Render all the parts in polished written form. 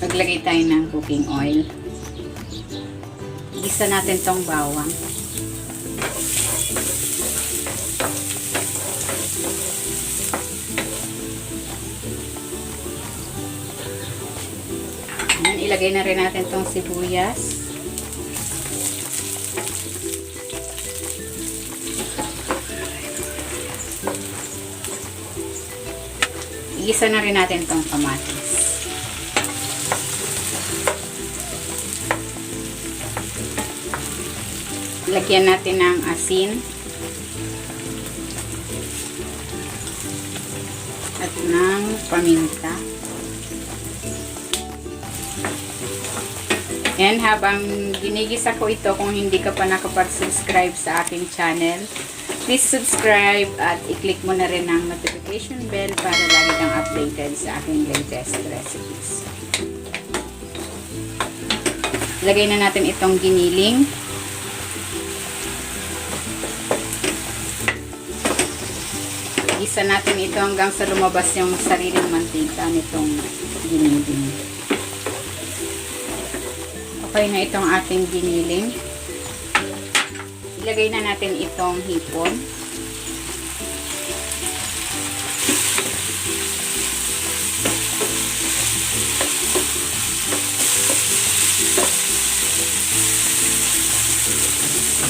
Maglagay tayo ng cooking oil. Gisa natin tong bawang. Ayan, ilagay na rin natin tong sibuyas. Igisa na rin natin tong kamatis. Lagyan natin ng asin at ng paminta. Yan, habang ginigisa ko ito, kung hindi ka pa nakapag-subscribe sa aking channel, please subscribe at i-click mo na rin ang notification bell para lagi kang updated sa aking latest recipes. Lagay na natin itong giniling. Isa natin ito hanggang sa lumabas yung sariling mantika nitong giniling. Okay na itong ating giniling. Ilagay na natin itong hipon.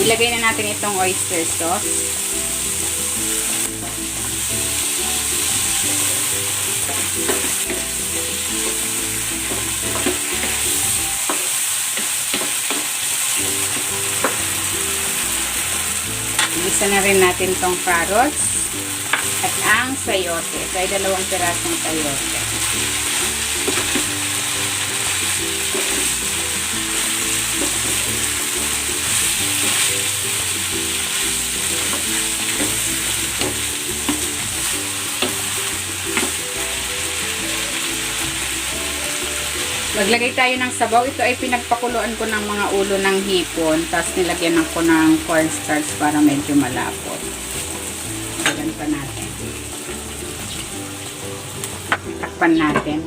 Ilagay na natin itong oyster sauce. Isa na rin natin tong carrots at ang sayote. Ito ay 2 pirasong sayote. Maglagay tayo ng sabaw. Ito ay pinagpakuluan ko ng mga ulo ng hipon. Tapos nilagyan ko ng cornstarch para medyo malapot. Lagyan pa natin. Takpan natin.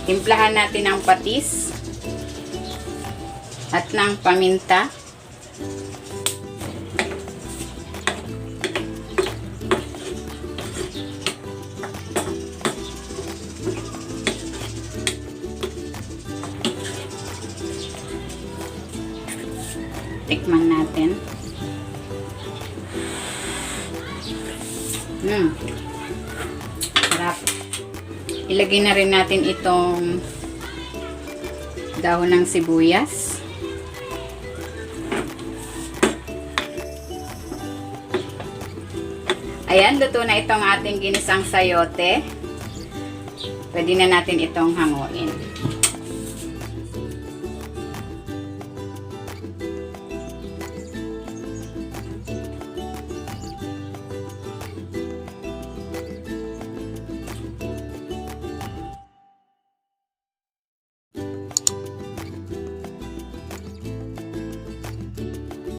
Timplahan natin ng patis at ng paminta. Tikman natin. Sarap. Ilagay na rin natin itong dahon ng sibuyas. Ayan, luto na itong ating ginisang sayote. Pwede na natin itong hanguin.